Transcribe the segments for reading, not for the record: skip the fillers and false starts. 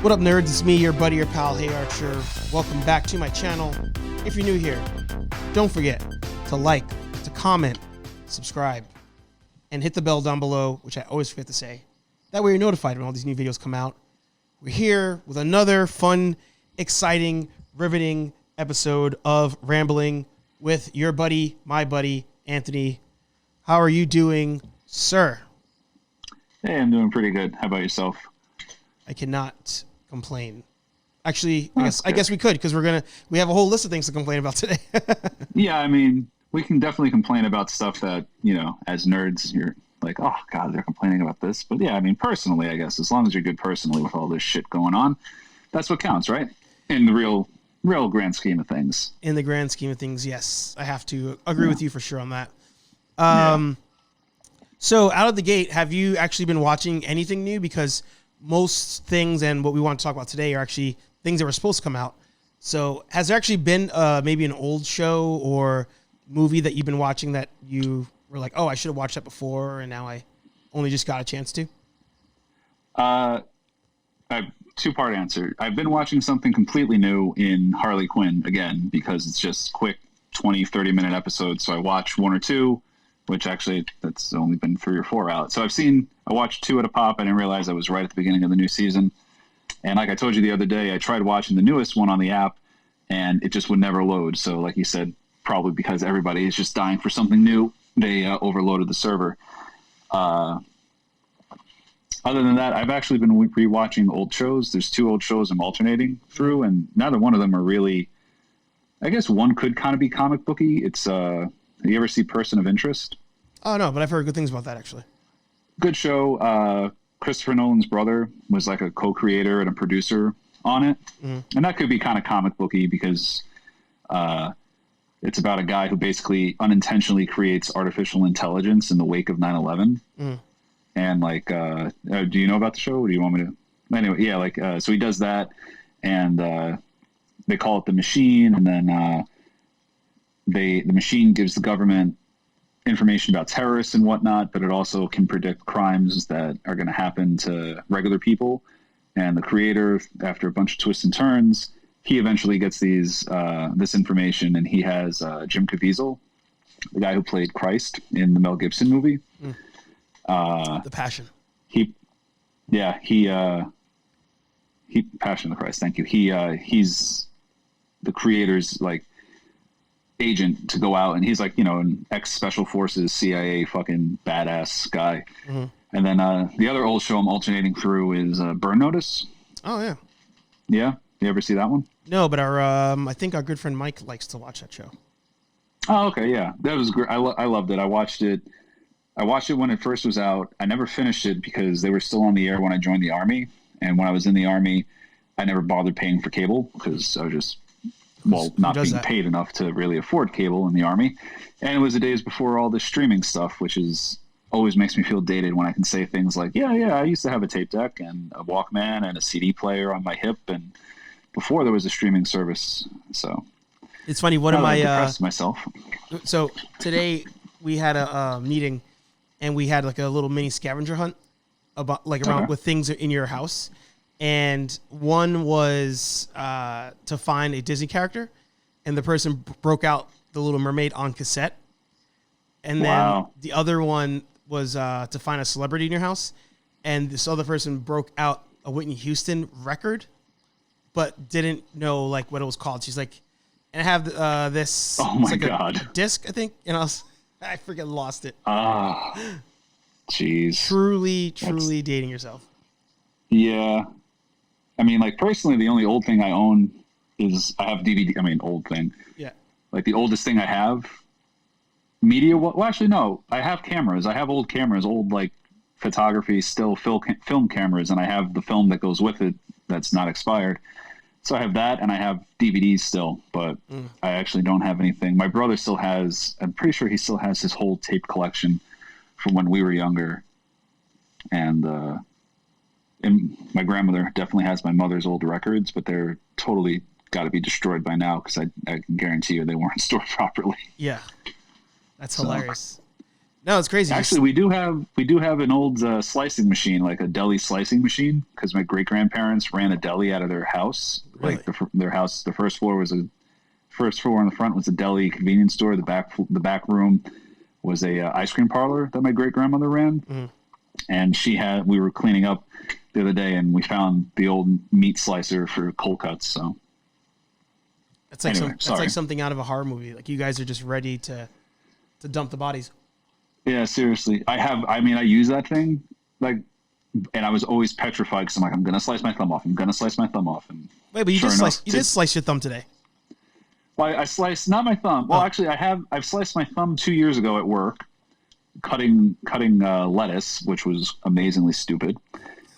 What up, nerds? It's me, your buddy, your pal, HeyArcher. Welcome back to my channel. If you're new here, don't forget to like, to comment, subscribe, and hit the bell down below, which I always forget to say. That way you're notified when all these new videos come out. We're here with another fun, exciting, riveting episode of Rambling with your buddy, my buddy, Anthony. How are you doing, sir? Hey, I'm doing pretty good. How about yourself? I cannot complain. Actually, I guess we could, because we have a whole list of things to complain about today. Yeah, I mean, we can definitely complain about stuff that, you know, as nerds, you're like, oh God, they're complaining about this. But yeah, I mean, personally, I guess, as long as you're good personally with all this shit going on, that's what counts, right? In the real grand scheme of things. In the grand scheme of things, yes. I have to agree with you for sure on that. So out of the gate, have you actually been watching anything new? Because most things and what we want to talk about today are actually things that were supposed to come out. So has there actually been maybe an old show or movie that you've been watching that you were like, oh, I should have watched that before, and now I only just got a chance to? Two-part answer. I've been watching something completely new in Harley Quinn again, because it's just quick 20, 30-minute episodes. So I watch one or two, which actually that's only been 3 or 4 out. So I watched 2 at a pop. I didn't realize I was right at the beginning of the new season. And like I told you the other day, I tried watching the newest one on the app and it just would never load. So like you said, probably because everybody is just dying for something new, they overloaded the server. Other than that, I've actually been rewatching old shows. There's 2 old shows I'm alternating through, and neither one of them are really, I guess one could kind of be comic booky. It's, you ever see Person of Interest? Oh, no, but I've heard good things about that, actually. Good show. Christopher Nolan's brother was like a co-creator and a producer on it. Mm-hmm. And that could be kind of comic booky because it's about a guy who basically unintentionally creates artificial intelligence in the wake of 9/11. Mm-hmm. And like, do you know about the show? Or do you want me to? Anyway, yeah, so he does that, and they call it the Machine, and then the Machine gives the government information about terrorists and whatnot, but it also can predict crimes that are going to happen to regular people. And the creator, after a bunch of twists and turns, he eventually gets this information, and he has Jim Caviezel, the guy who played Christ in the Mel Gibson movie. The Passion. Passion of the Christ. Thank you. He's the creator's like agent to go out, and he's like, you know, an ex-special forces CIA fucking badass guy. Mm-hmm. And then the other old show I'm alternating through is Burn Notice. Oh yeah. Yeah. You ever see that one? No, but I think our good friend Mike likes to watch that show. Oh, okay. Yeah. That was great. I loved it. I watched it when it first was out. I never finished it because they were still on the air when I joined the Army. And when I was in the Army, I never bothered paying for cable because I was just, not being paid enough to really afford cable in the Army. And it was the days before all this streaming stuff, which always makes me feel dated when I can say things like, yeah, I used to have a tape deck and a Walkman and a CD player on my hip. And before there was a streaming service. So it's funny. One of my, depressed myself. So today we had a meeting, and we had like a little mini scavenger hunt about around with things in your house. And one was to find a Disney character, and the person broke out The Little Mermaid on cassette. And then the other one was to find a celebrity in your house, and this other person broke out a Whitney Houston record, but didn't know like what it was called. She's like, and I have this. Oh my God! A disc, I think, and I freaking lost it. Jeez. Truly dating yourself. Yeah. I mean, like, personally, the only old thing I own is I have DVD. I mean, old thing. Yeah. Like, the oldest thing I have, media. Well, actually, no. I have cameras. I have old cameras, old, like, photography, still film cameras, and I have the film that goes with it that's not expired. So I have that, and I have DVDs still, but I actually don't have anything. My brother still has, I'm pretty sure he still has his whole tape collection from when we were younger. And my grandmother definitely has my mother's old records, but they're totally got to be destroyed by now because I can guarantee you they weren't stored properly. Yeah. That's hilarious. No, it's crazy. Actually, we do have an old slicing machine, like a deli slicing machine, because my great grandparents ran a deli out of their house. Really? Like their house, the first floor in the front was a deli convenience store. The back room was a ice cream parlor that my great grandmother ran, and we were cleaning up the other day, and we found the old meat slicer for cold cuts. So it's like it's like something out of a horror movie. Like you guys are just ready to dump the bodies. Yeah, seriously. I use that thing, like, and I was always petrified because I'm like, I'm going to slice my thumb off. And wait, but you did slice your thumb today. Well, I sliced, not my thumb. Well, actually, I've sliced my thumb 2 years ago at work, cutting lettuce, which was amazingly stupid.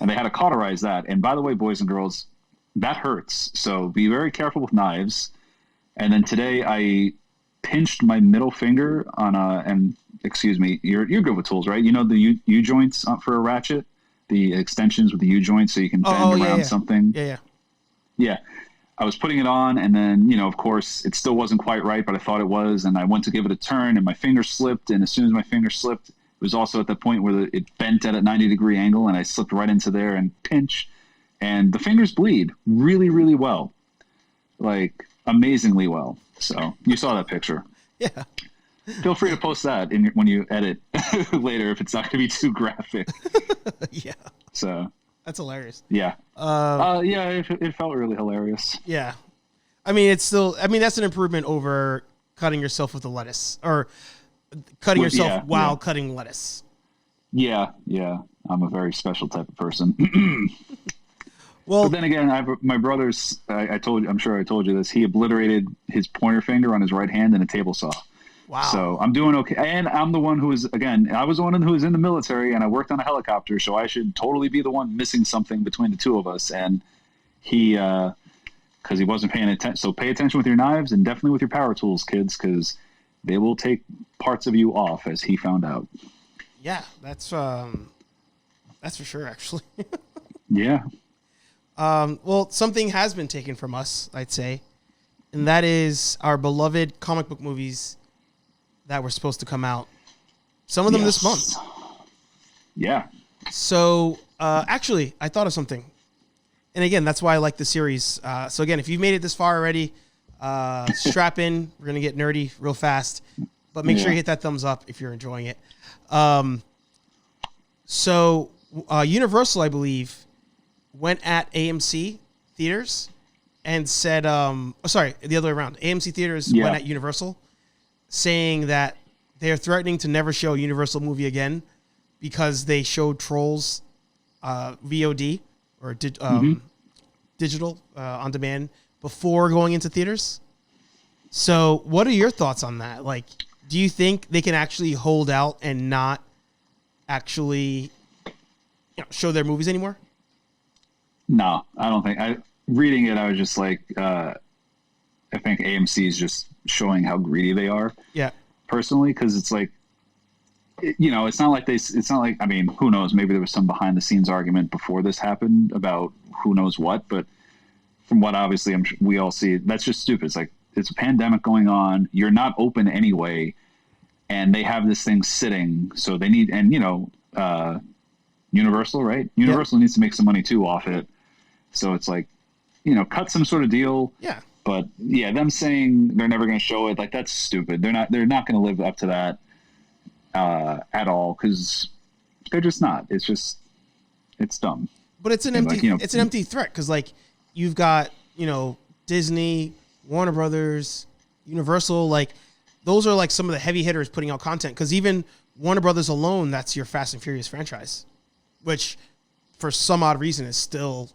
And they had to cauterize that. And by the way, boys and girls, that hurts. So be very careful with knives. And then today I pinched my middle finger on and excuse me, you're good with tools, right? You know the U joints for a ratchet, the extensions with the U joints, so you can bend around something. Yeah. I was putting it on, and then of course, it still wasn't quite right, but I thought it was, and I went to give it a turn, and my finger slipped. And as soon as my finger slipped, it was also at the point where it bent at a 90-degree angle, and I slipped right into there and pinch, and the fingers bleed really, really well, like amazingly well. So you saw that picture. Yeah. Feel free to post that when you edit later if it's not going to be too graphic. Yeah. So that's hilarious. Yeah. It felt really hilarious. Yeah. I mean, that's an improvement over cutting yourself with a lettuce or cutting yourself while cutting lettuce. Yeah. I'm a very special type of person. Well, but then again, my brother's. I'm sure I told you this. He obliterated his pointer finger on his right hand in a table saw. Wow. So I'm doing okay, and I'm the one who was I was the one who was in the military, and I worked on a helicopter, so I should totally be the one missing something between the two of us. And he, because he wasn't paying attention. So pay attention with your knives, and definitely with your power tools, kids, because they will take parts of you off, as he found out. Yeah, that's for sure, actually. Yeah. Well, something has been taken from us, I'd say, and that is our beloved comic book movies that were supposed to come out. Some of them this month. Yeah. So, actually, I thought of something. And again, that's why I like the series. So again, if you've made it this far already, strap in. We're going to get nerdy real fast. But make sure you hit that thumbs up if you're enjoying it. So, Universal, I believe, went at AMC Theaters and said, the other way around. AMC Theaters went at Universal, saying that they're threatening to never show a Universal movie again because they showed Trolls VOD or digital on demand before going into theaters. So what are your thoughts on that? Like, do you think they can actually hold out and not actually show their movies anymore? No, I don't think. Reading it, I was just like, I think AMC is just showing how greedy they are. Yeah. Personally, because it's like, it's not like, I mean, who knows? Maybe there was some behind the scenes argument before this happened about who knows what. But from what obviously we all see, that's just stupid. It's like, it's a pandemic going on. You're not open anyway. And they have this thing sitting. So they need, and, Universal, right? Universal needs to make some money too off it. So it's like, cut some sort of deal. Yeah. But them saying they're never going to show it, like, that's stupid. They're not going to live up to that at all, because they're just not. It's dumb. But it's an empty threat, because like you've got Disney, Warner Brothers, Universal, like those are like some of the heavy hitters putting out content. Because even Warner Brothers alone, that's your Fast and Furious franchise, which for some odd reason is still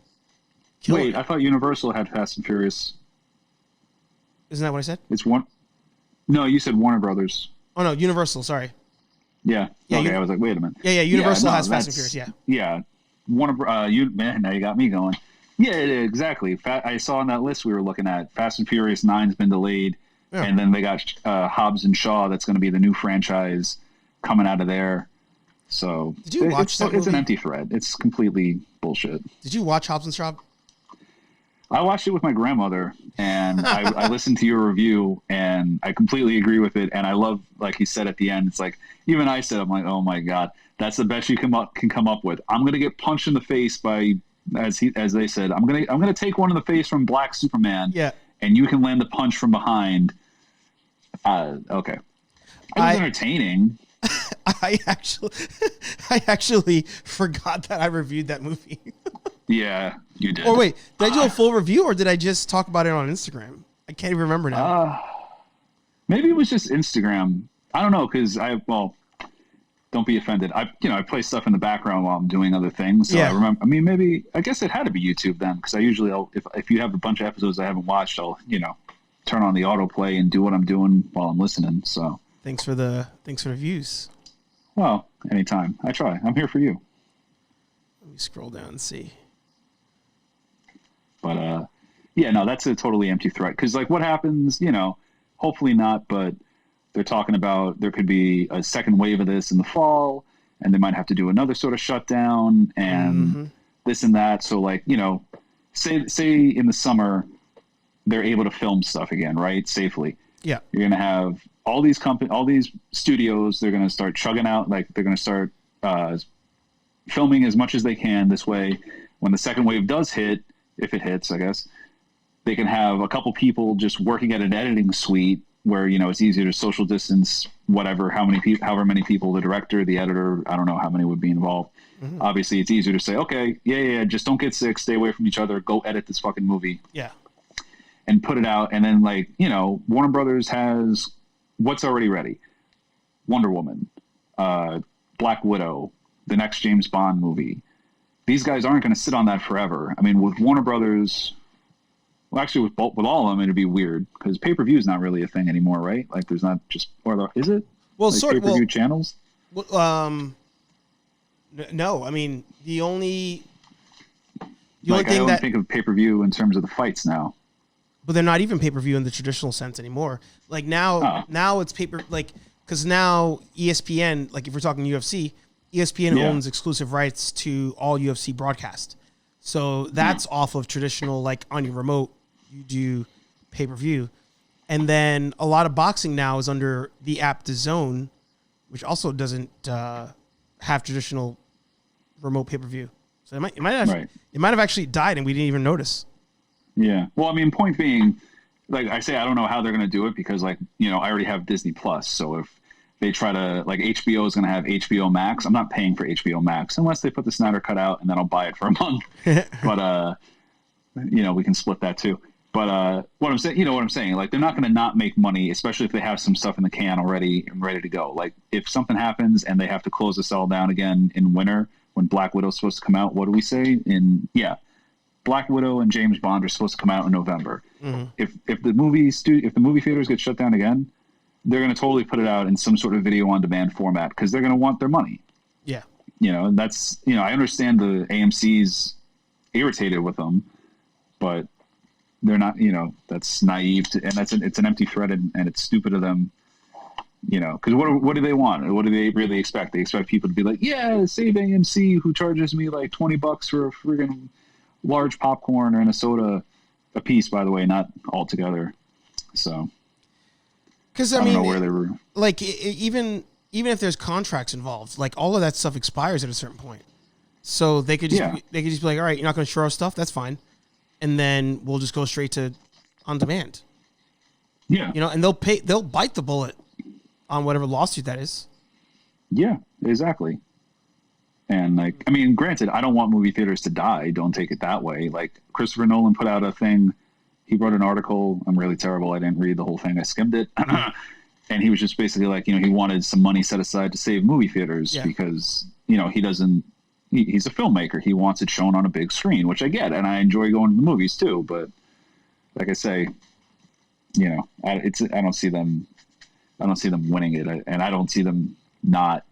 killer. Wait, I thought Universal had Fast and Furious. Isn't that what I said? It's one. No, you said Warner Brothers. Oh no, Universal. Sorry. Yeah. Okay. I was like, wait a minute. Yeah. Universal has Fast and Furious. Yeah. Yeah. Warner. Now you got me going. Yeah, exactly. I saw on that list we were looking at, Fast and Furious 9's been delayed, and then they got Hobbs and Shaw. That's going to be the new franchise coming out of there. So did you watch that movie? It's an empty thread. It's completely bullshit. Did you watch Hobbs and Shaw? I watched it with my grandmother, and I listened to your review, and I completely agree with it. And I love, like you said at the end, it's like, even I said, I'm like, oh my God, that's the best you can come up with. I'm going to get punched in the face by, as they said, I'm going to take one in the face from Black Superman. Yeah. And you can land the punch from behind. Okay. It was entertaining. I actually forgot that I reviewed that movie. Yeah, you did. Or wait, did I do a full review, or did I just talk about it on Instagram? I can't even remember now. Maybe it was just Instagram. I don't know, because don't be offended. I play stuff in the background while I'm doing other things. So yeah. I remember. I mean, I guess it had to be YouTube then, because I usually, if you have a bunch of episodes I haven't watched, I'll turn on the autoplay and do what I'm doing while I'm listening. So thanks for the views. Well, anytime. I try. I'm here for you. Let me scroll down and see. But yeah, no, that's a totally empty threat. Because like, what happens? Hopefully not, but they're talking about there could be a second wave of this in the fall, and they might have to do another sort of shutdown and this and that. So like, say in the summer they're able to film stuff again, right? Safely. Yeah. You're going to have all these studios, they're going to start chugging out, like they're going to start filming as much as they can this way. When the second wave does hit, if it hits, I guess, they can have a couple people just working at an editing suite where, it's easier to social distance, however many people, the director, the editor, I don't know how many would be involved. Mm-hmm. Obviously it's easier to say, okay, yeah, just don't get sick, stay away from each other, go edit this fucking movie. Yeah. And put it out. And then like, Warner Brothers has what's already ready. Wonder Woman, Black Widow, the next James Bond movie. These guys aren't going to sit on that forever. I mean, with Warner Brothers, well, actually with all of them, it'd be weird because pay-per-view is not really a thing anymore, right? Like there's not just, is it? Well, like pay-per-view channels? Well, no, I mean, the only thing I only think of pay-per-view in terms of the fights now. But they're not even pay-per-view in the traditional sense anymore. Like now it's because now ESPN, like if we're talking UFC, ESPN owns exclusive rights to all UFC broadcast. So that's off of traditional, like on your remote, you do pay-per-view. And then a lot of boxing now is under the app DAZN, which also doesn't have traditional remote pay-per-view. So it might have actually died and we didn't even notice. Yeah. Well, I mean, point being, like I say, I don't know how they're going to do it because, like, I already have Disney Plus. So if they try to, like, HBO is going to have HBO Max, I'm not paying for HBO Max unless they put the Snyder Cut out and then I'll buy it for a month. But, we can split that too. But what I'm saying, like, they're not going to not make money, especially if they have some stuff in the can already and ready to go. Like, if something happens and they have to close this all down again in winter when Black Widow's supposed to come out, what do we say? Black Widow and James Bond are supposed to come out in November. Mm-hmm. If the movie theaters get shut down again, they're going to totally put it out in some sort of video on demand format because they're going to want their money. Yeah. And that's, I understand the AMC's irritated with them, but they're not, that's naive and it's an empty threat and it's stupid of them, because what do they want? What do they really expect? They expect people to be like, yeah, save AMC who charges me like $20 for a friggin' large popcorn and a soda a piece, by the way, not all together. So, because I mean, don't know where they were. Like even if there's contracts involved, like all of that stuff expires at a certain point. So they could just be like, all right, you're not going to show our stuff, that's fine, and then we'll just go straight to on demand. Yeah, and they'll bite the bullet on whatever lawsuit that is. Yeah, exactly. And like, I mean, granted, I don't want movie theaters to die. Don't take it that way. Like Christopher Nolan put out a thing. He wrote an article. I'm really terrible. I didn't read the whole thing. I skimmed it. And he was just basically like, he wanted some money set aside to save movie theaters because, he's a filmmaker. He wants it shown on a big screen, which I get. And I enjoy going to the movies too. But like I say, I don't see them winning it. And I don't see them not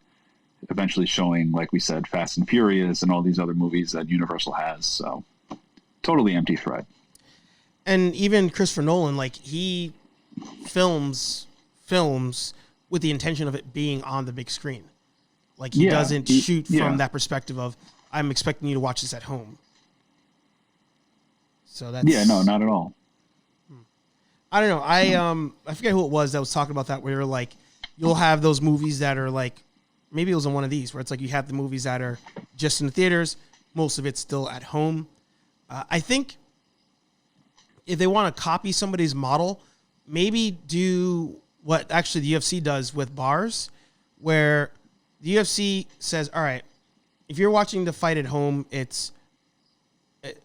eventually showing, like we said, Fast and Furious and all these other movies that Universal has. So totally empty threat. And even Christopher Nolan, like he films with the intention of it being on the big screen. Like he doesn't shoot from that perspective of, I'm expecting you to watch this at home. So that's no, not at all. I don't know. I forget who it was that was talking about that, where you're like, you'll have those movies that are like, maybe it was on one of these where it's like you have the movies that are just in the theaters, most of it's still at home. I think if they want to copy somebody's model, maybe do what actually the UFC does with bars, where the UFC says, all right, if you're watching the fight at home,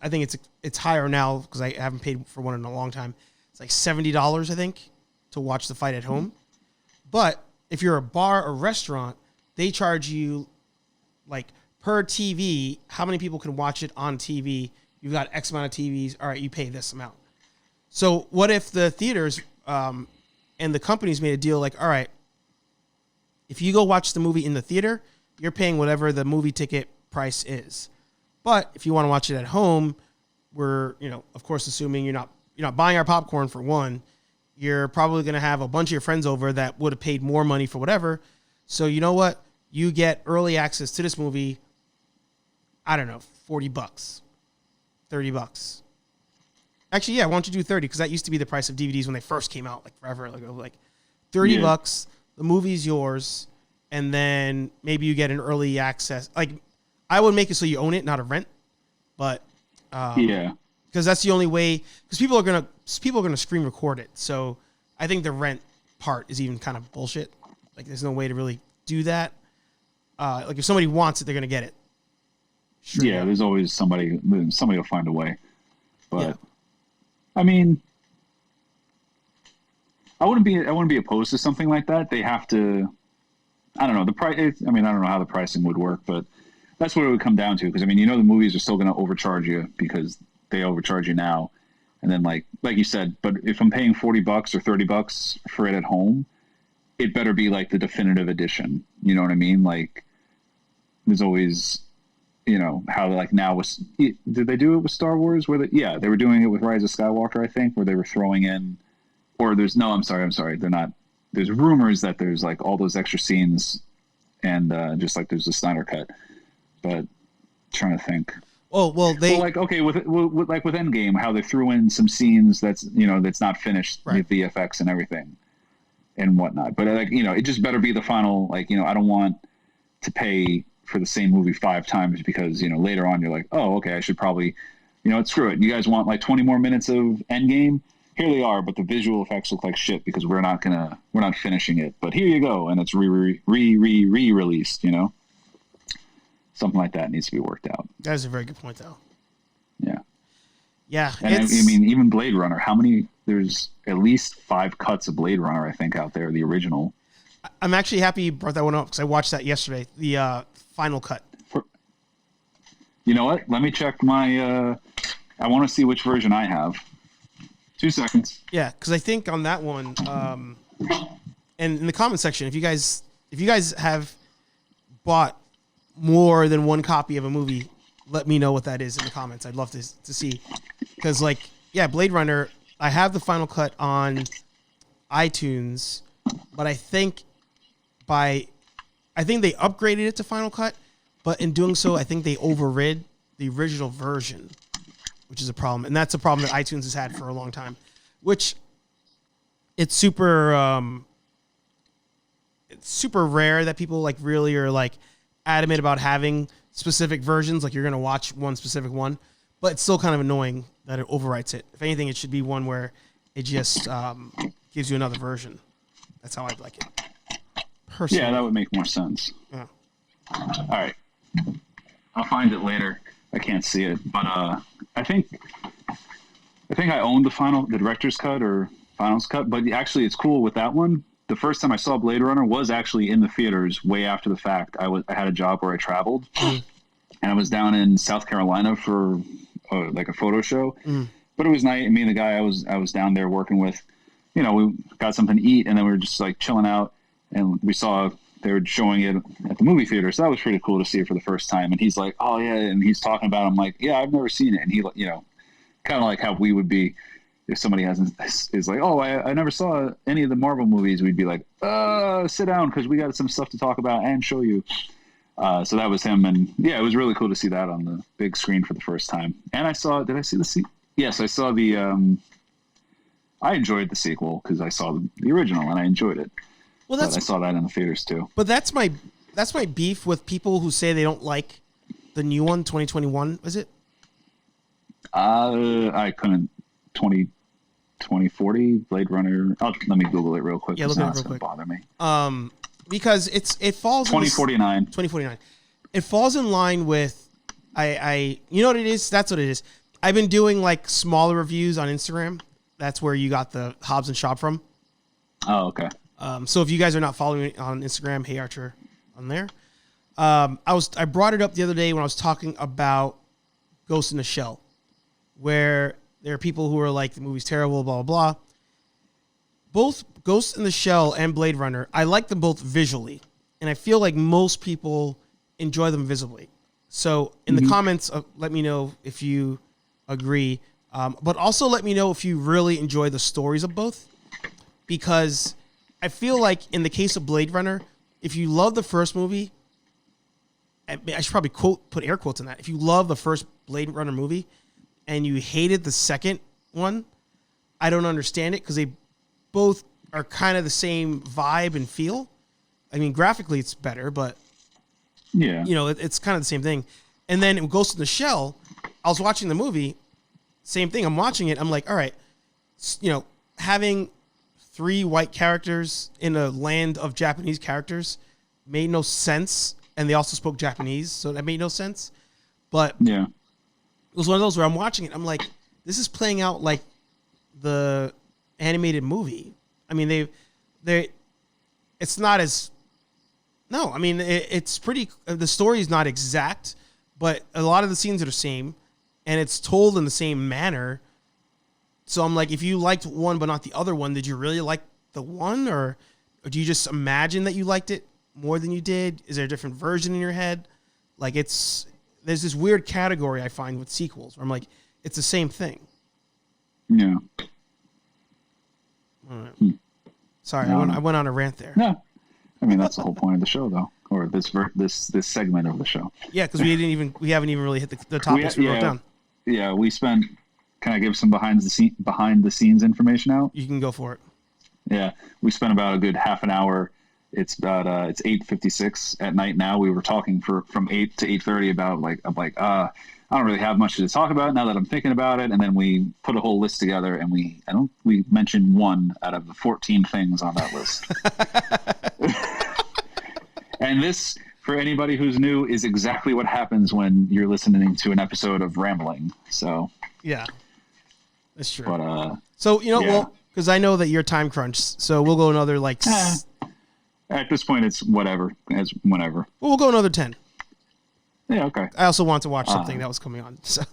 I think it's higher now because I haven't paid for one in a long time. It's like $70, I think, to watch the fight at home. But if you're a bar or restaurant, they charge you like per TV, how many people can watch it on TV? You've got X amount of TVs. All right, you pay this amount. So what if the theaters and the companies made a deal like, all right, if you go watch the movie in the theater, you're paying whatever the movie ticket price is. But if you want to watch it at home, we're, of course, assuming you're not buying our popcorn for one. You're probably going to have a bunch of your friends over that would have paid more money for whatever. So you know what? You get early access to this movie. I don't know, $40, $30. Actually, yeah, why don't you do 30? Because that used to be the price of DVDs when they first came out, like forever ago. Like $30, the movie's yours, and then maybe you get an early access. Like, I would make it so you own it, not a rent. But because that's the only way. Because people are gonna screen record it. So I think the rent part is even kind of bullshit. Like, there's no way to really do that. Like, if somebody wants it, they're gonna get it. Sure. Yeah, there's always somebody will find a way. But I mean, I wouldn't be opposed to something like that. They have to. I don't know the price. I mean, I don't know how the pricing would work, but that's what it would come down to. Because I mean, the movies are still going to overcharge you because they overcharge you now, and then like you said. But if I'm paying $40 or $30 for it at home, it better be like the definitive edition. You know what I mean? Like, there's always. How like now did they do it with Star Wars? They were doing it with Rise of Skywalker, I think, where they were throwing in, or I'm sorry. They're not, there's rumors that there's like all those extra scenes and just like there's a Snyder cut, but trying to think. With Endgame, how they threw in some scenes that's not finished with VFX and everything and whatnot. But it just better be the final, I don't want to pay for the same movie 5 times because later on you're like, oh, okay, I should probably screw it. You guys want like 20 more minutes of Endgame? Here they are, but the visual effects look like shit because we're not finishing it. But here you go, and it's re-released. Something like that needs to be worked out. That is a very good point, though. Yeah. And I mean, even Blade Runner. There's at least 5 cuts of Blade Runner, I think, out there. The original. I'm actually happy you brought that one up because I watched that yesterday. The final cut. You know what? Let me check my. I want to see which version I have. 2 seconds. Yeah, because I think on that one, and in the comment section, if you guys have bought more than one copy of a movie, let me know what that is in the comments. I'd love to see. Because Blade Runner, I have the final cut on iTunes, but I think they upgraded it to Final Cut, but in doing so, I think they overrid the original version, which is a problem. And that's a problem that iTunes has had for a long time, which it's super rare that people really are adamant about having specific versions. Like, you're going to watch one specific one, but it's still kind of annoying that it overwrites it. If anything, it should be one where it just gives you another version. That's how I'd like it. Personally. Yeah, that would make more sense. Yeah. All right. I'll find it later. I can't see it, but I think I owned the director's cut or finals cut. But actually, it's cool with that one. The first time I saw Blade Runner was actually in the theaters way after the fact. I had a job where I traveled, and I was down in South Carolina for a photo show. But it was night. Me and the guy I was down there working with, we got something to eat, and then we were just chilling out. And we saw they were showing it at the movie theater. So that was pretty cool to see it for the first time. And he's like, oh, yeah. And he's talking about it. I'm like, yeah, I've never seen it. And he, kind of like how we would be if somebody is like, oh, I never saw any of the Marvel movies. We'd be like, sit down because we got some stuff to talk about and show you. So that was him. And, yeah, it was really cool to see that on the big screen for the first time. And did I see Yes, I saw I enjoyed the sequel because I saw the original and I enjoyed it. Well, I saw that in the theaters too. But that's my beef with people who say they don't like the new one, 2021. Was it? I couldn't. 2040 Blade Runner. Let me Google it real quick. Yeah, look at it real quick. Bother me. Because it falls 2049. 2049. It falls in line with you know what it is? That's what it is. I've been doing like smaller reviews on Instagram. That's where you got the Hobbs and Shop from. Oh, okay. So if you guys are not following me on Instagram, HeyArcher on there. I brought it up the other day when I was talking about Ghost in the Shell, where there are people who are like, the movie's terrible, blah, blah, blah. Both Ghost in the Shell and Blade Runner, I like them both visually. And I feel like most people enjoy them visibly. So in the comments, let me know if you agree. But also let me know if you really enjoy the stories of both. Because I feel like in the case of Blade Runner, if you love the first movie, I should probably put air quotes on that. If you love the first Blade Runner movie and you hated the second one, I don't understand it because they both are kind of the same vibe and feel. I mean, graphically it's better, but yeah, you know, it's kind of the same thing. And then in Ghost in the Shell, I was watching the movie, same thing. I'm watching it. I'm like, all right, you know, having 3 white characters in a land of Japanese characters made no sense. And they also spoke Japanese, so that made no sense. But yeah, it was one of those where I'm watching it. I'm like, this is playing out like the animated movie. I mean, it's not as, no, I mean, it's pretty, the story is not exact, but a lot of the scenes are the same and it's told in the same manner. So I'm like, if you liked one but not the other one, did you really like the one, or do you just imagine that you liked it more than you did? Is there a different version in your head? Like, there's this weird category I find with sequels where I'm like, it's the same thing. Yeah. All right. Sorry, I went on a rant there. No, I mean that's the whole point of the show, though, or this segment of the show. Yeah, because we haven't even really hit the topics we wrote down. Yeah, we spent. Can I give some behind the scenes information out? You can go for it. Yeah, we spent about a good half an hour. It's about it's 8:56 at night now. We were talking from 8 to 8:30 about I don't really have much to talk about now that I'm thinking about it. And then we put a whole list together, and we mentioned one out of the 14 things on that list. And this, for anybody who's new, is exactly what happens when you're listening to an episode of Rambling. So yeah, that's true. But so well, because I know that you're time crunched, so we'll go another at this point, it's whatever. As whenever. Well, we'll go another 10. Yeah, okay. I also want to watch something that was coming on. So.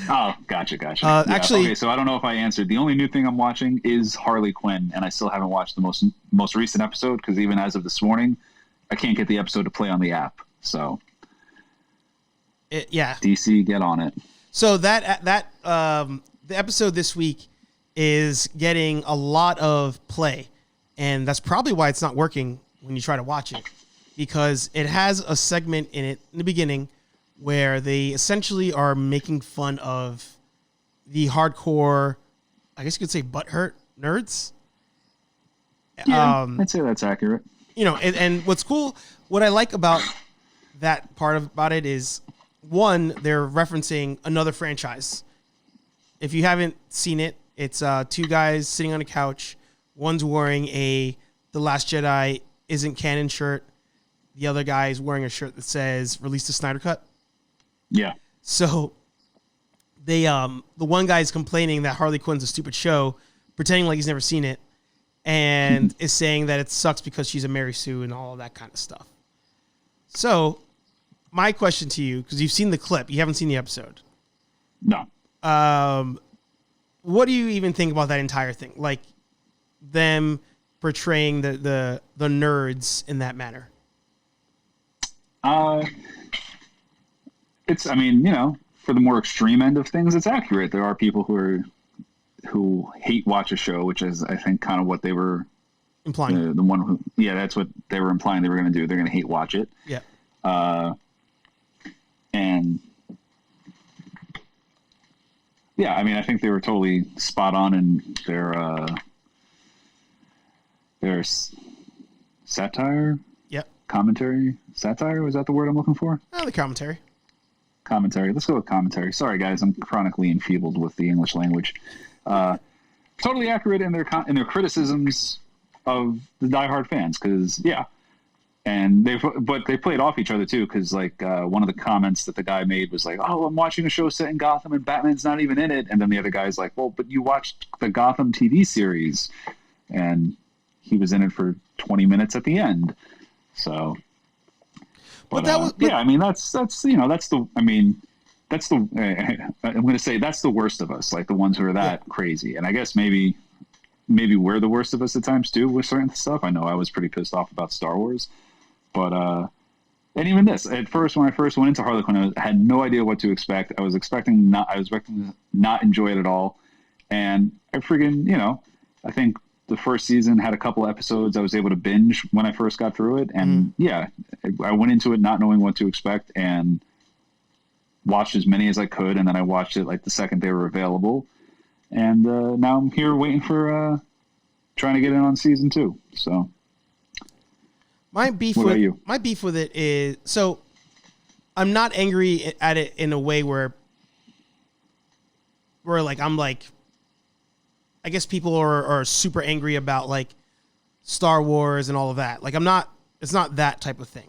Oh, gotcha. Actually, okay. So I don't know if I answered. The only new thing I'm watching is Harley Quinn, and I still haven't watched the most recent episode because even as of this morning, I can't get the episode to play on the app. So, DC, get on it. So that the episode this week is getting a lot of play. And that's probably why it's not working when you try to watch it, because it has a segment in it in the beginning where they essentially are making fun of the hardcore, I guess you could say butthurt nerds. Yeah, I'd say that's accurate. You know, and what's cool, what I like about that part about it is, one, they're referencing another franchise. If you haven't seen it, it's 2 guys sitting on a couch. One's wearing The Last Jedi Isn't Canon shirt. The other guy is wearing a shirt that says Release the Snyder Cut. Yeah. So they the one guy's complaining that Harley Quinn's a stupid show, pretending like he's never seen it, and is saying that it sucks because she's a Mary Sue and all of that kind of stuff. So my question to you, because you've seen the clip, you haven't seen the episode. No. What do you even think about that entire thing? Like, them portraying the nerds in that manner? It's, I mean, for the more extreme end of things, it's accurate. There are people who hate watch a show, which is, I think, kind of what they were implying. The one who, that's what they were implying they were going to do. They're going to hate watch it. Yeah. And yeah, I mean, I think they were totally spot on in their satire, Yep. commentary. Satire, was that the word I'm looking for? Oh, the commentary. Commentary. Let's go with commentary. Sorry, guys, I'm chronically enfeebled with the English language. Totally accurate in their criticisms of the diehard fans, because and they played off each other too, because like one of the comments that the guy made was like, "Oh, I'm watching a show set in Gotham and Batman's not even in it," and then the other guy's like, "Well, but you watched the Gotham TV series, and he was in it for 20 minutes at the end." So, I'm going to say that's the worst of us, like the ones who are that crazy. And I guess maybe we're the worst of us at times too with certain stuff. I know I was pretty pissed off about Star Wars, but and even this at first, when I first went into Harley Quinn, I had no idea what to expect. I was expecting to not enjoy it at all. And I freaking, I think the first season had a couple episodes I was able to binge when I first got through it. And I went into it not knowing what to expect and watched as many as I could. And then I watched it like the second they were available. And now I'm here waiting for trying to get in on season 2. So my beef with it is, so I'm not angry at it in a way where like I'm like, I guess people are super angry about like Star Wars and all of that. Like it's not that type of thing.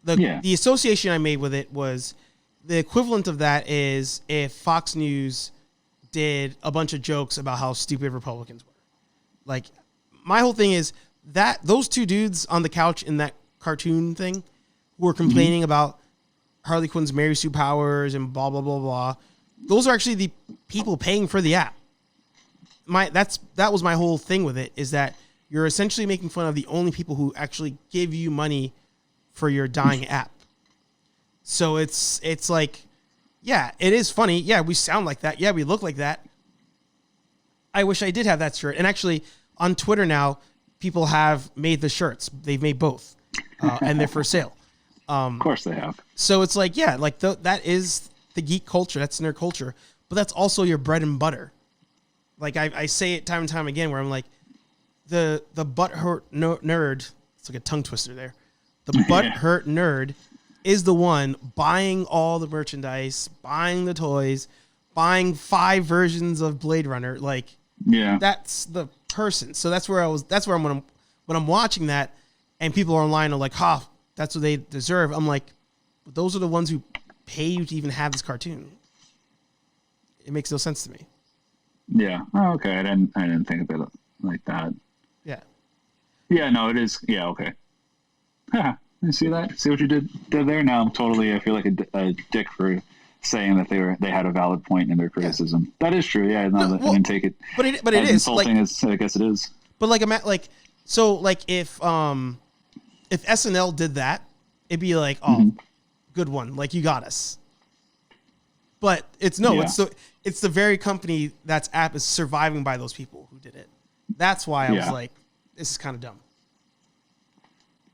The association I made with it was the equivalent of that is if Fox News did a bunch of jokes about how stupid Republicans were. Like, my whole thing is that those two dudes on the couch in that cartoon thing who were complaining about Harley Quinn's Mary Sue powers and blah, blah, blah, blah. Those are actually the people paying for the app. That was my whole thing with it, is that you're essentially making fun of the only people who actually give you money for your dying app. So it's like, yeah, it is funny. Yeah, we sound like that. Yeah, we look like that. I wish I did have that shirt. And actually, on Twitter now, people have made the shirts. They've made both, and they're for sale. Of course they have. So it's like, yeah, like that is the geek culture. That's nerd culture. But that's also your bread and butter. Like I say it time and time again, where I'm like, the butthurt nerd. It's like a tongue twister there. The butthurt nerd is the one buying all the merchandise, buying the toys, buying 5 versions of Blade Runner. Like, that's the person. So that's where I'm when I'm watching that, and people online are like, that's what they deserve. I'm like, but those are the ones who pay you to even have this cartoon. It makes no sense to me. Yeah. Oh, okay. I didn't think of it like that. Yeah. Yeah. No, it is. Yeah. Okay. I see that. See what you did there. Now I feel like a dick for saying that they had a valid point in their criticism. Yeah. That is true. Yeah. No, I didn't take it. But it is insulting as I guess it is. But like if SNL did that, it'd be like, good one. Like, you got us. But it's the very company that's app is surviving by those people who did it. That's why I was like, this is kind of dumb.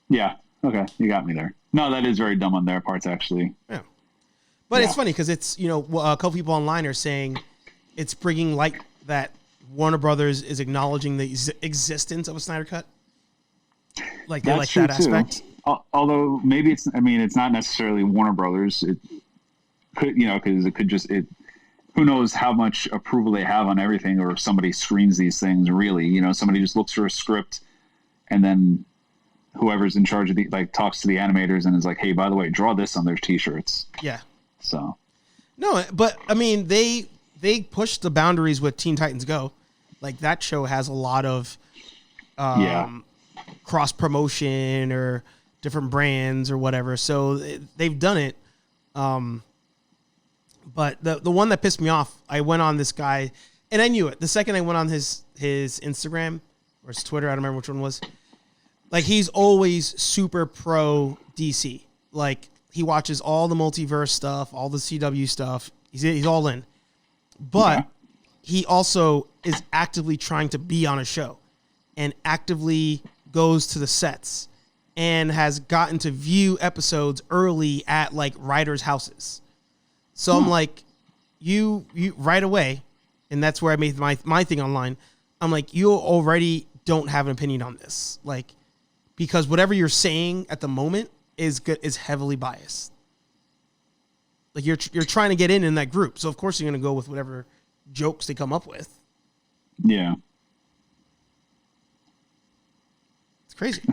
Yeah. Okay. You got me there. No, that is very dumb on their parts, actually. Yeah. But it's funny because it's, a couple people online are saying it's bringing light that Warner Brothers is acknowledging the existence of a Snyder Cut. Like, they like that aspect. Although maybe it's not necessarily Warner Brothers. It could, because it could just, who knows how much approval they have on everything, or if somebody screens these things really, somebody just looks for a script and then whoever's in charge of talks to the animators and is like, hey, by the way, draw this on their t-shirts. Yeah. So. No, but they pushed the boundaries with Teen Titans Go. Like, that show has a lot of cross promotion or different brands or whatever. So they've done it. But the one that pissed me off, I went on this guy, and I knew it. The second I went on his Instagram or his Twitter, I don't remember which one was. Like, he's always super pro DC. Like, he watches all the multiverse stuff, all the CW stuff. He's all in. But he also is actively trying to be on a show and actively goes to the sets and has gotten to view episodes early at, like, writers' houses. So I'm like, you right away, and that's where I made my thing online. I'm like, you already don't have an opinion on this, like, because whatever you're saying at the moment is heavily biased. Like you're trying to get in that group, so of course you're going to go with whatever jokes they come up with. Yeah, it's crazy.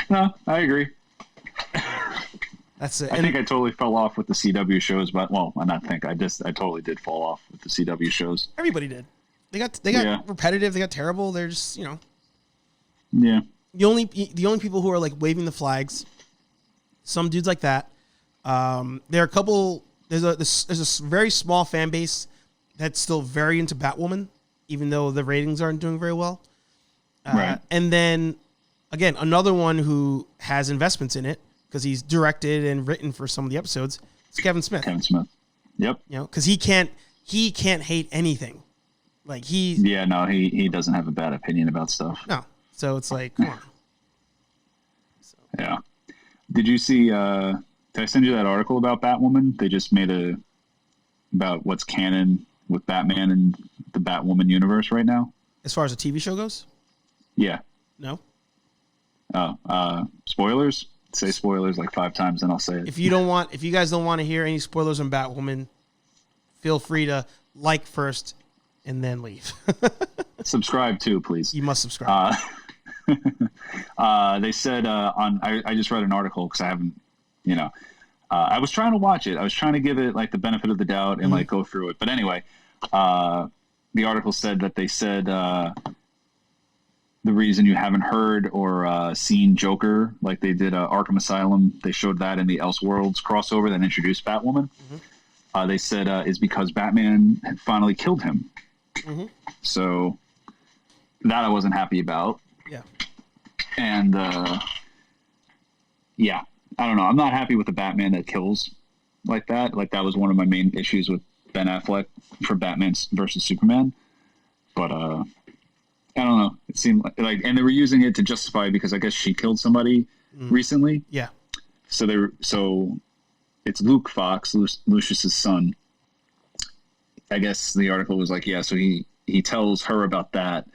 No, I agree. That's it. I think I totally fell off with the CW shows, but I totally did fall off with the CW shows. Everybody did. They got repetitive. They got terrible. They're just, you know. Yeah. The only people who are like waving the flags, some dudes like that. There are a couple. There's a very small fan base that's still very into Batwoman, even though the ratings aren't doing very well. Right. And then again, another one who has investments in it because he's directed and written for some of the episodes. It's Kevin Smith. Yep. You know, because he can't hate anything. Like he doesn't have a bad opinion about stuff. No. So it's like, come on. So. Yeah. Did you see, did I send you that article about Batwoman? They just made about what's canon with Batman and the Batwoman universe right now. As far as the TV show goes? Yeah. No. Oh, spoilers? Say spoilers like 5 times and I'll say it. If you guys don't want to hear any spoilers on Batwoman, feel free to like first and then leave. Subscribe too, please. You must subscribe. They said I just read an article because I haven't, I was trying to watch it. I was trying to give it like the benefit of the doubt and like go through it. But anyway, the article said that they said the reason you haven't heard or seen Joker like they did Arkham Asylum, they showed that in the Elseworlds crossover that introduced Batwoman. They said is because Batman had finally killed him. So that I wasn't happy about. Yeah. And yeah, I don't know. I'm not happy with the Batman that kills like that. Like that was one of my main issues with Ben Affleck for Batman versus Superman. But I don't know. It seemed like, and they were using it to justify because I guess she killed somebody recently. Yeah. So it's Luke Fox, Lucius's son. I guess the article was like, yeah, so he tells her about that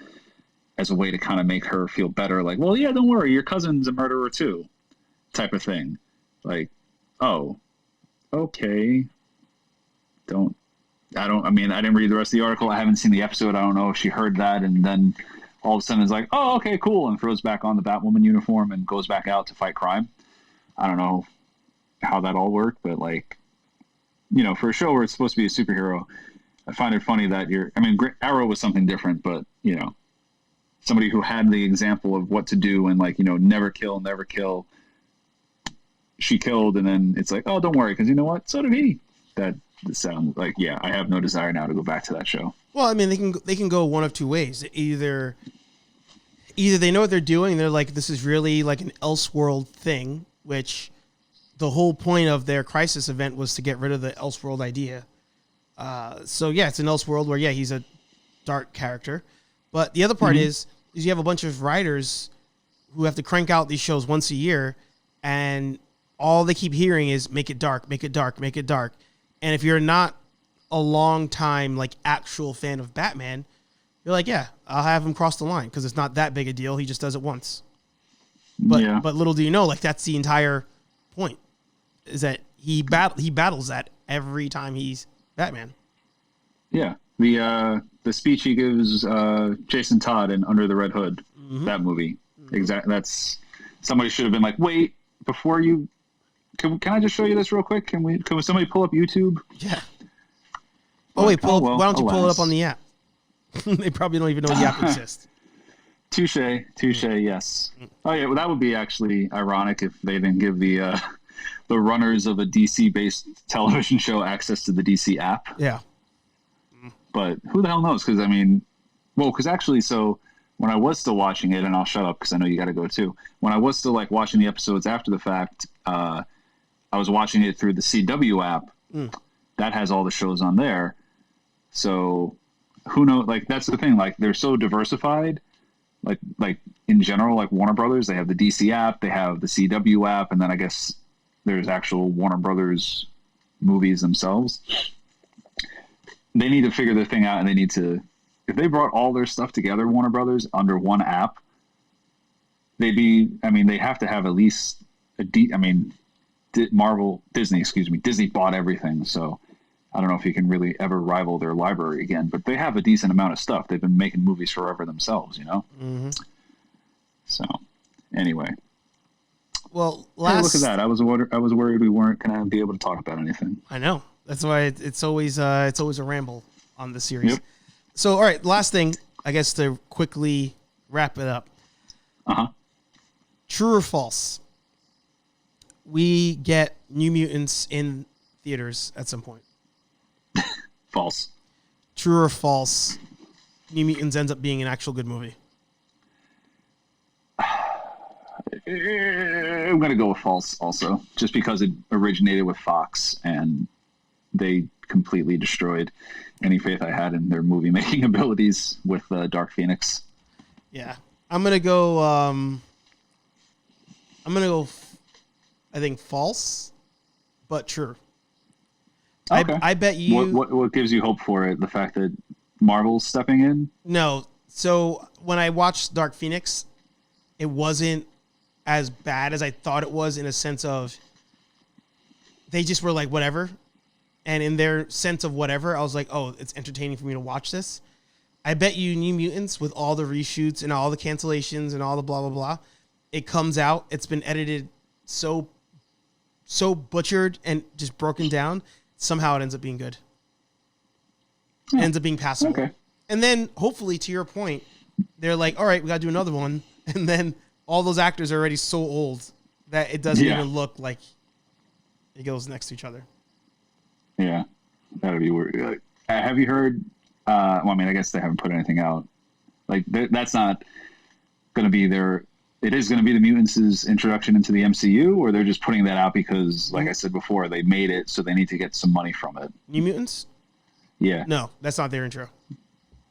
as a way to kind of make her feel better. Like, well, yeah, don't worry, your cousin's a murderer too, type of thing. Like, oh, okay. I didn't read the rest of the article. I haven't seen the episode. I don't know if she heard that and then all of a sudden is like, oh, okay, cool, and throws back on the Batwoman uniform and goes back out to fight crime. I don't know how that all worked, but like, for a show where it's supposed to be a superhero, I find it funny that Arrow was something different, but somebody who had the example of what to do and like, never kill. She killed, and then it's like, oh, don't worry, because you know what? So did he. That sounds like, yeah, I have no desire now to go back to that show. Well, I mean, they can go one of two ways. Either they know what they're doing. They're like, this is really like an Elseworld thing, which the whole point of their Crisis event was to get rid of the Elseworld idea. So yeah, it's an Elseworld where he's a dark character. But the other part is you have a bunch of writers who have to crank out these shows once a year, and all they keep hearing is make it dark, make it dark, make it dark. And if you're not a long time like actual fan of Batman, you're like, yeah, I'll have him cross the line because it's not that big a deal. He just does it once. But little do you know, like that's the entire point, is that he battles that every time he's Batman. Yeah. The speech he gives Jason Todd in Under the Red Hood, that movie. Exactly. That's somebody should have been like, wait, before you can I just show you this real quick? Can somebody pull up YouTube? Yeah. Oh wait, why don't you pull it up on the app? They probably don't even know the app exists. Touche, yes. Oh yeah, well that would be actually ironic if they didn't give the runners of a DC-based television show access to the DC app. Yeah. But who the hell knows? Because actually, so when I was still watching it, and I'll shut up because I know you got to go too. When I was still like watching the episodes after the fact, I was watching it through the CW app. That has all the shows on there. So who knows? Like that's the thing. Like they're so diversified. Like in general, like Warner Brothers, they have the DC app, they have the CW app, and then I guess there's actual Warner Brothers movies themselves. they need to figure their thing out, and they need to, if they brought all their stuff together, Warner Brothers, under one app, they have to have at least Disney bought everything, so I don't know if you can really ever rival their library again, but they have a decent amount of stuff. They've been making movies forever themselves, you know? Mm-hmm. So, anyway. Well, hey, look at that. I was worried we weren't going to be able to talk about anything. I know. That's why it's always a ramble on the series. Yep. So, all right, last thing, I guess to quickly wrap it up. Uh-huh. True or false? We get New Mutants in theaters at some point. False. True or false? New Mutants ends up being an actual good movie. I'm going to go with false also, just because it originated with Fox and they completely destroyed any faith I had in their movie making abilities with Dark Phoenix. Yeah. I'm going to go I think false, but true. Okay. I bet you. What gives you hope for it? The fact that Marvel's stepping in? No. So when I watched Dark Phoenix, it wasn't as bad as I thought it was, in a sense of they just were like, whatever. And in their sense of whatever, I was like, oh, it's entertaining for me to watch this. I bet you New Mutants, with all the reshoots and all the cancellations and all the blah, blah, blah, it comes out. It's been edited so butchered and just broken down. Somehow it ends up being good. It ends up being passable. Okay. And then hopefully, to your point, they're like, all right, we got to do another one. And then all those actors are already so old that it doesn't even look like it goes next to each other. Yeah, that'd be weird. Have you heard? I guess they haven't put anything out. Like that's not going to be their. It is going to be the Mutants' introduction into the MCU, or they're just putting that out because, like I said before, they made it, so they need to get some money from it. New Mutants? Yeah. No, that's not their intro.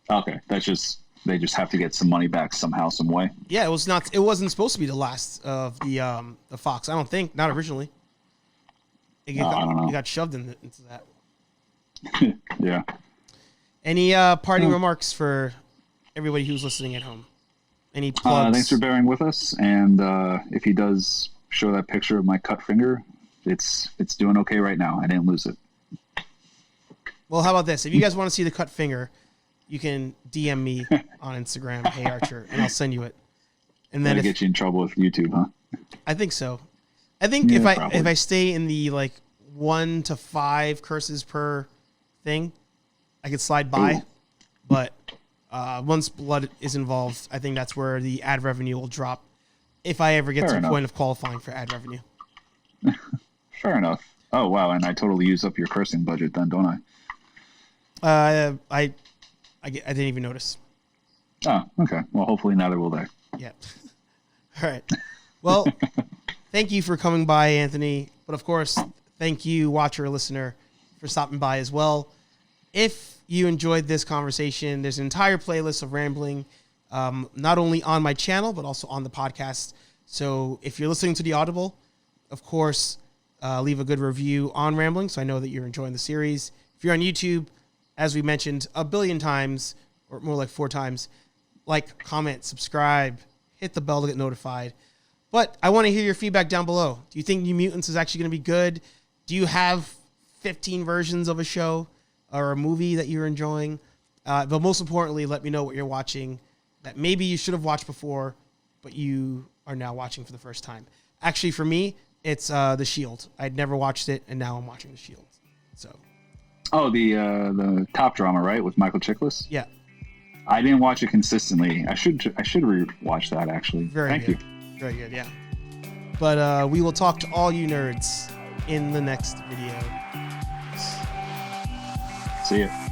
Okay, that's just they just have to get some money back somehow, some way. Yeah, it was not. It wasn't supposed to be the last of the Fox. I don't think. Not originally. I don't know. It got shoved into that. Yeah. Any parting remarks for everybody who's listening at home? Any plugs? Thanks for bearing with us. And if he does show that picture of my cut finger, it's doing okay right now. I didn't lose it. Well, how about this? If you guys want to see the cut finger, you can DM me on Instagram, HeyArcher, and I'll send you it. And then get you in trouble with YouTube, huh? I think so. I think if I stay in the 1 to 5 curses per thing, I could slide by. Ooh. But once blood is involved, I think that's where the ad revenue will drop. If I ever get to the point of qualifying for ad revenue. Fair enough. Oh wow, and I totally use up your cursing budget then, don't I? I didn't even notice. Oh, okay. Well, hopefully neither will they. Yeah. All right. Well, thank you for coming by, Anthony. But of course, thank you, watcher, listener, for stopping by as well. If you enjoyed this conversation, there's an entire playlist of rambling, not only on my channel, but also on the podcast. So if you're listening to the Audible, of course, leave a good review on Rambling so I know that you're enjoying the series. If you're on YouTube, as we mentioned a billion times, or more like 4 times, like, comment, subscribe, hit the bell to get notified. But I want to hear your feedback down below. Do you think New Mutants is actually going to be good? Do you have 15 versions of a show or a movie that you're enjoying? But most importantly, let me know what you're watching that maybe you should have watched before, but you are now watching for the first time. Actually, for me, it's The Shield. I'd never watched it, and now I'm watching The Shield. So. Oh, the top drama, right, with Michael Chiklis? Yeah. I didn't watch it consistently. I should re-watch that, actually. Thank you. Very good, yeah. But we will talk to all you nerds in the next video. See ya.